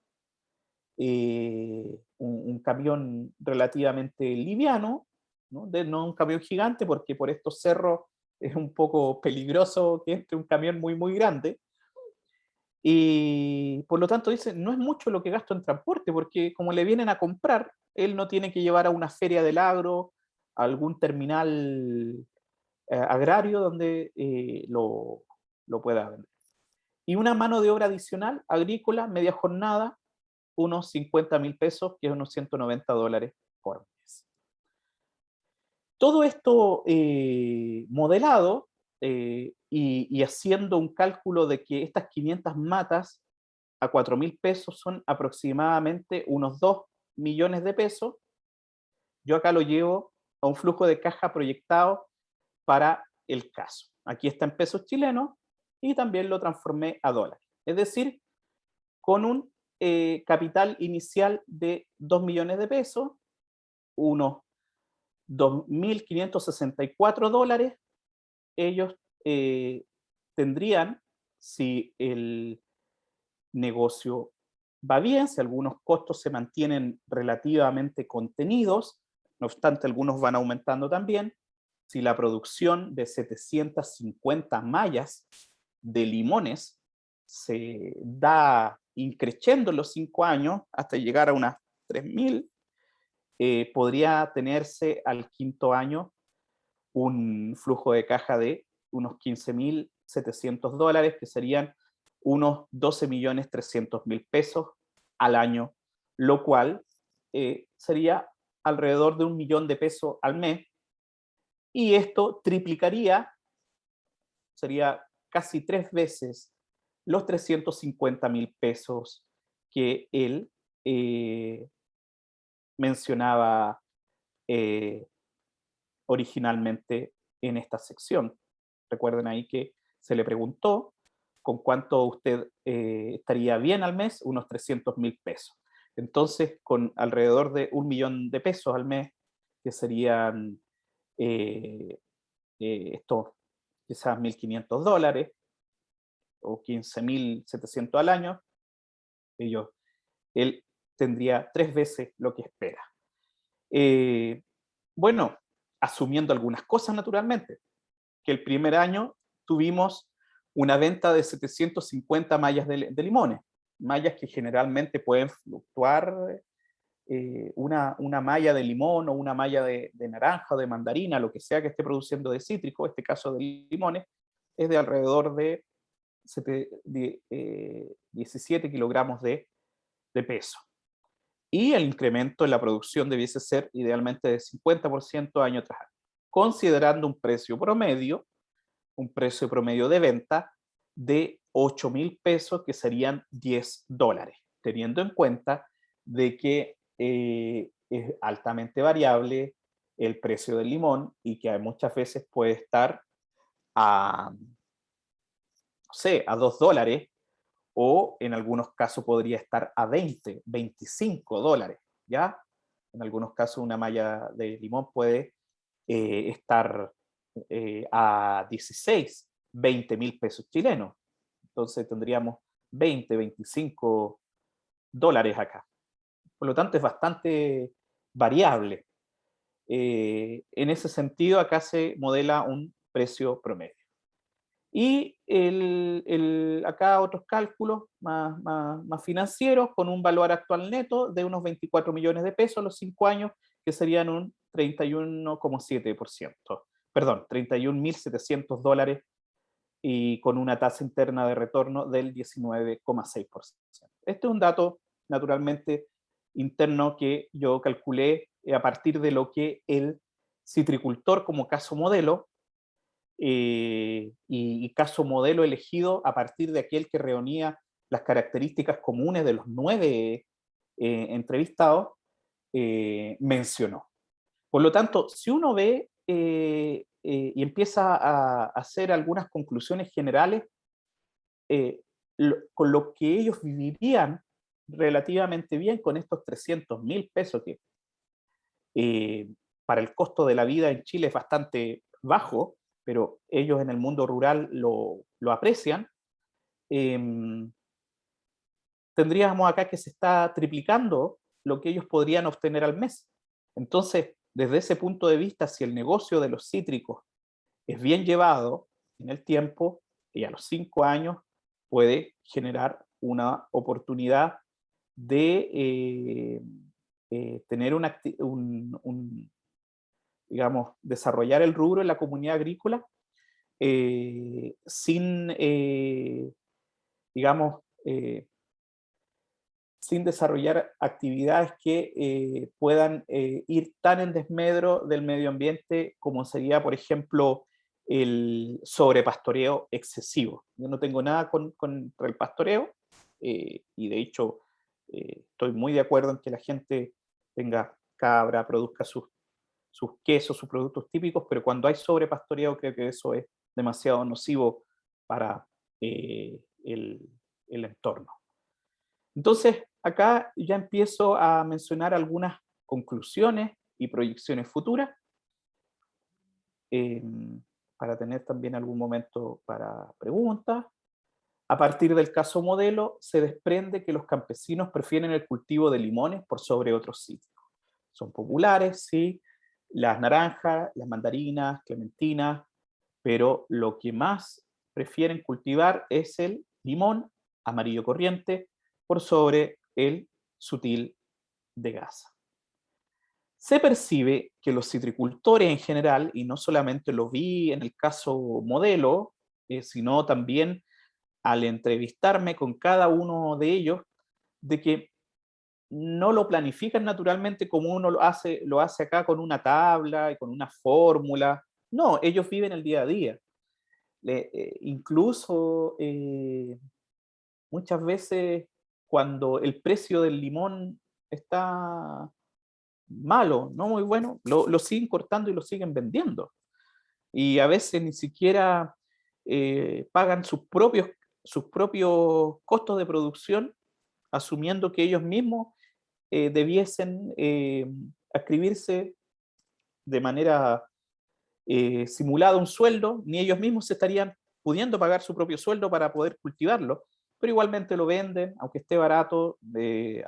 un camión relativamente liviano, no un camión gigante, porque por estos cerros es un poco peligroso que entre un camión muy, muy grande, Y por lo tanto dice, no es mucho lo que gasto en transporte, porque como le vienen a comprar, él no tiene que llevar a una feria del agro, a algún terminal agrario donde lo pueda vender. Y una mano de obra adicional, agrícola, media jornada, unos 50.000 pesos, que es unos $190 por mes. Todo esto modelado y haciendo un cálculo de que estas 500 matas a 4.000 pesos son aproximadamente unos 2 millones de pesos, yo acá lo llevo a un flujo de caja proyectado para el caso. Aquí está en pesos chilenos y también lo transformé a dólares. Es decir, con un capital inicial de 2 millones de pesos, unos $2.564, ellos tendrían, si el negocio va bien, si algunos costos se mantienen relativamente contenidos, no obstante algunos van aumentando también, si la producción de 750 mallas de limones se da increciendo en los 5 años hasta llegar a unas 3.000, podría tenerse al quinto año un flujo de caja de unos $15.700, que serían unos 12.300.000 pesos al año, lo cual sería alrededor de 1 millón de pesos al mes, y esto triplicaría, sería casi 3 veces los 350.000 pesos que él mencionaba eh, originalmente en esta sección. Recuerden ahí que se le preguntó con cuánto usted estaría bien al mes, unos 300.000 pesos. Entonces, con alrededor de 1 millón de pesos al mes, que serían eh, estos quizás $1.500 o 15.700 al año, ellos, él tendría 3 veces lo que espera. Eh, bueno, asumiendo algunas cosas naturalmente, que el primer año tuvimos una venta de 750 mallas de limones, mallas que generalmente pueden fluctuar, una malla de limón o una malla de naranja o de mandarina, lo que sea que esté produciendo de cítrico, este caso de limones, es de alrededor de 17 kilogramos de peso. Y el incremento en la producción debiese ser idealmente de 50% año tras año, considerando un precio promedio de venta de 8.000 pesos, que serían $10, teniendo en cuenta de que es altamente variable el precio del limón y que muchas veces puede estar a, no sé, a $2, o en algunos casos podría estar a 20, $25, ¿ya? En algunos casos una malla de limón puede estar a 16, 20.000 pesos chilenos. Entonces tendríamos 20, $25 acá. Por lo tanto, es bastante variable. En ese sentido, acá se modela un precio promedio. Y acá otros cálculos más financieros, con un valor actual neto de unos 24 millones de pesos a los 5 años, que serían un 31,7%. Perdón, $31.700, y con una tasa interna de retorno del 19,6%. Este es un dato, naturalmente, interno que yo calculé a partir de lo que el citricultor, como caso modelo, y caso modelo elegido a partir de aquel que reunía las características comunes de los 9 entrevistados, mencionó. Por lo tanto, si uno ve y empieza a hacer algunas conclusiones generales, con lo que ellos vivirían relativamente bien con estos 300.000 pesos, que eh, para el costo de la vida en Chile es bastante bajo, pero ellos en el mundo rural lo aprecian. eh, Tendríamos acá que se está triplicando lo que ellos podrían obtener al mes. Entonces, desde ese punto de vista, si el negocio de los cítricos es bien llevado en el tiempo y a los 5 años, puede generar una oportunidad de tener digamos, desarrollar el rubro en la comunidad agrícola sin, digamos, sin desarrollar actividades que puedan ir tan en desmedro del medio ambiente como sería, por ejemplo, el sobrepastoreo excesivo. Yo no tengo nada contra el pastoreo y de hecho estoy muy de acuerdo en que la gente tenga cabra, produzca sus quesos, sus productos típicos, pero cuando hay sobrepastoreo creo que eso es demasiado nocivo para el entorno. Entonces, acá ya empiezo a mencionar algunas conclusiones y proyecciones futuras, eh, para tener también algún momento para preguntas. A partir del caso modelo, se desprende que los campesinos prefieren el cultivo de limones por sobre otros sitios. Son populares, sí, las naranjas, las mandarinas, clementinas, pero lo que más prefieren cultivar es el limón amarillo corriente por sobre el sutil de Gaza. Se percibe que los citricultores en general, y no solamente lo vi en el caso modelo, sino también al entrevistarme con cada uno de ellos, de que no lo planifican naturalmente como uno lo hace acá con una tabla y con una fórmula. No, ellos viven el día a día. Incluso muchas veces cuando el precio del limón está malo, no muy bueno, lo siguen cortando y lo siguen vendiendo. Y a veces ni siquiera pagan sus propios costos de producción, asumiendo que ellos mismos debiesen adscribirse de manera simulada un sueldo, ni ellos mismos se estarían pudiendo pagar su propio sueldo para poder cultivarlo, pero igualmente lo venden, aunque esté barato,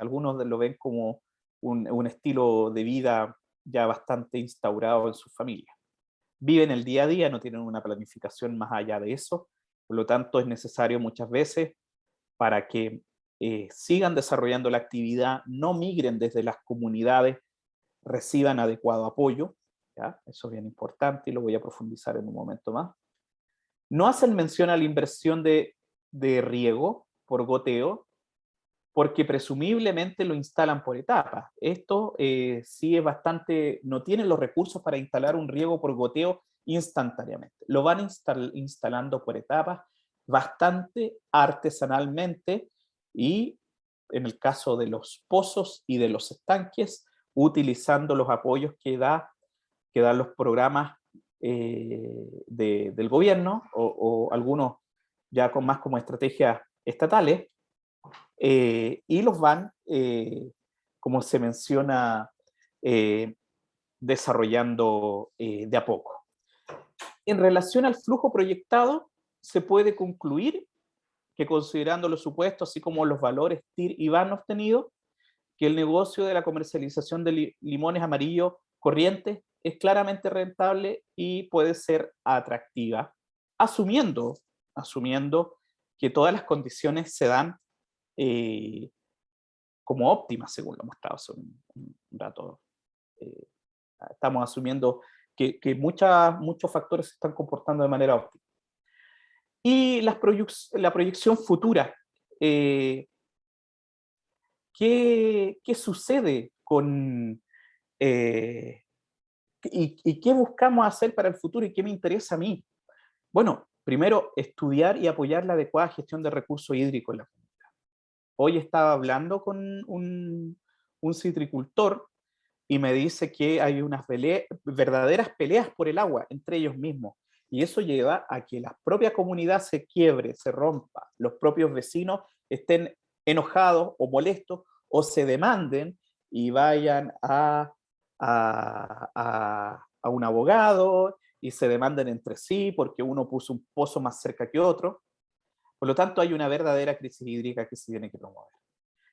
algunos lo ven como un estilo de vida ya bastante instaurado en su familia. Viven el día a día, no tienen una planificación más allá de eso, por lo tanto es necesario muchas veces para que sigan desarrollando la actividad, no migren desde las comunidades, reciban adecuado apoyo, ¿ya? Eso es bien importante y lo voy a profundizar en un momento más. No hacen mención a la inversión de riego por goteo, porque presumiblemente lo instalan por etapas. Esto sí es bastante, no tienen los recursos para instalar un riego por goteo instantáneamente. Lo van instalando por etapas, bastante artesanalmente, y en el caso de los pozos y de los estanques, utilizando los apoyos que dan los programas del gobierno o algunos ya con más como estrategias estatales, y los van, como se menciona, desarrollando de a poco. En relación al flujo proyectado, se puede concluir que, considerando los supuestos, así como los valores TIR y VAN obtenidos, que el negocio de la comercialización de limones amarillos corrientes es claramente rentable y puede ser atractiva, asumiendo que todas las condiciones se dan eh, como óptimas, según lo mostrado. Son un dato, eh, estamos asumiendo que muchos factores se están comportando de manera óptima. Y la proyección futura, ¿qué sucede con, y qué buscamos hacer para el futuro y qué me interesa a mí? Bueno, primero, estudiar y apoyar la adecuada gestión de recursos hídricos en la comunidad. Hoy estaba hablando con un citricultor y me dice que hay unas verdaderas peleas por el agua entre ellos mismos. Y eso lleva a que la propia comunidad se quiebre, se rompa, los propios vecinos estén enojados o molestos o se demanden y vayan a un abogado y se demanden entre sí porque uno puso un pozo más cerca que otro. Por lo tanto, hay una verdadera crisis hídrica que se tiene que promover.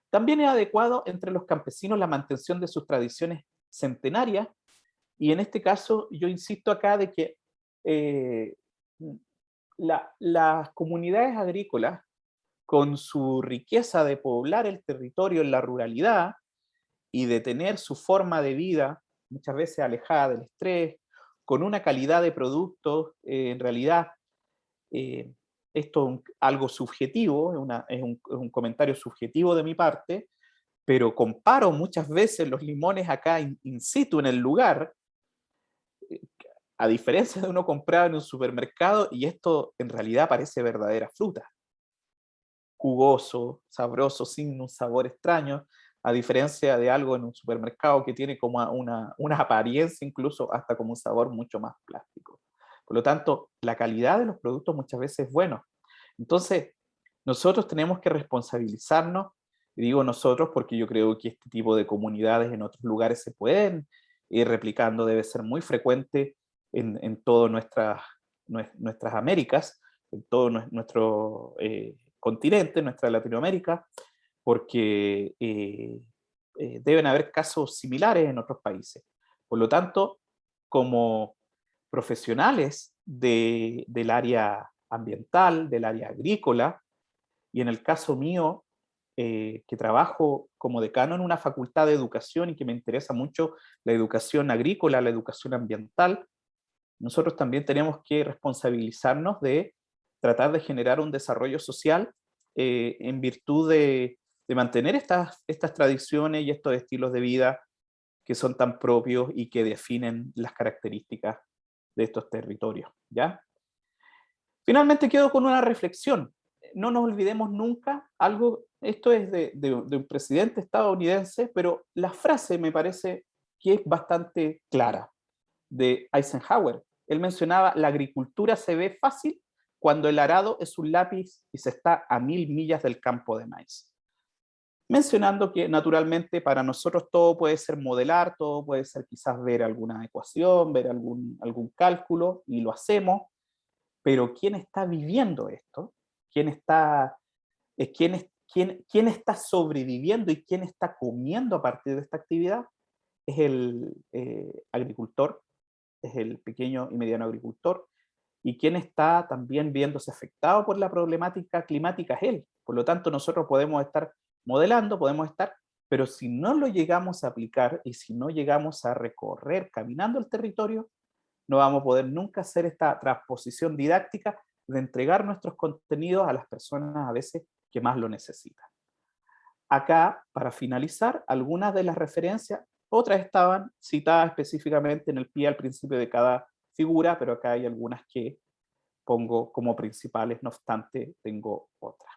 También es adecuado entre los campesinos la mantención de sus tradiciones centenarias, y en este caso yo insisto acá de que las comunidades agrícolas con su riqueza de poblar el territorio en la ruralidad y de tener su forma de vida muchas veces alejada del estrés, con una calidad de productos, en realidad, eh, esto es algo subjetivo, es un comentario subjetivo de mi parte, pero comparo muchas veces los limones acá in situ en el lugar, eh, a diferencia de uno comprado en un supermercado, y esto en realidad parece verdadera fruta, jugoso, sabroso, sin un sabor extraño, a diferencia de algo en un supermercado que tiene como una apariencia incluso hasta como un sabor mucho más plástico. Por lo tanto, la calidad de los productos muchas veces es bueno. Entonces, nosotros tenemos que responsabilizarnos, y digo nosotros porque yo creo que este tipo de comunidades en otros lugares se pueden ir replicando, debe ser muy frecuente en todas nuestras Américas, en todo nuestro continente, nuestra Latinoamérica, porque deben haber casos similares en otros países. Por lo tanto, como profesionales del área ambiental, del área agrícola, y en el caso mío, que trabajo como decano en una facultad de educación y que me interesa mucho la educación agrícola, la educación ambiental, nosotros también tenemos que responsabilizarnos de tratar de generar un desarrollo social en virtud de mantener estas tradiciones y estos estilos de vida que son tan propios y que definen las características de estos territorios, ¿ya? Finalmente quedo con una reflexión. No nos olvidemos nunca algo, esto es de un presidente estadounidense, pero la frase me parece que es bastante clara, de Eisenhower. Él mencionaba, la agricultura se ve fácil cuando el arado es un lápiz y se está a 1000 millas del campo de maíz. Mencionando que naturalmente para nosotros todo puede ser modelar, todo puede ser quizás ver alguna ecuación, ver algún cálculo, y lo hacemos, pero ¿quién está viviendo esto? ¿Quién está, quién está sobreviviendo y quién está comiendo a partir de esta actividad? Es el agricultor, es el pequeño y mediano agricultor, y quien está también viéndose afectado por la problemática climática es él. Por lo tanto, nosotros podemos estar modelando, podemos estar, pero si no lo llegamos a aplicar y si no llegamos a recorrer caminando el territorio, no vamos a poder nunca hacer esta transposición didáctica de entregar nuestros contenidos a las personas a veces que más lo necesitan. Acá, para finalizar, algunas de las referencias, otras estaban citadas específicamente en el pie al principio de cada figura, pero acá hay algunas que pongo como principales, no obstante, tengo otras.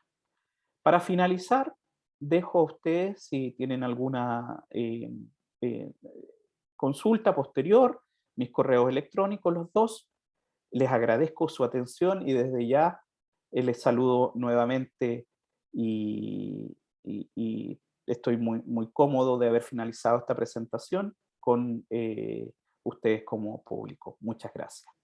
Para finalizar, dejo a ustedes, si tienen alguna eh, consulta posterior, mis correos electrónicos, los dos. Les agradezco su atención y desde ya les saludo nuevamente y estoy muy cómodo de haber finalizado esta presentación con ustedes como público. Muchas gracias.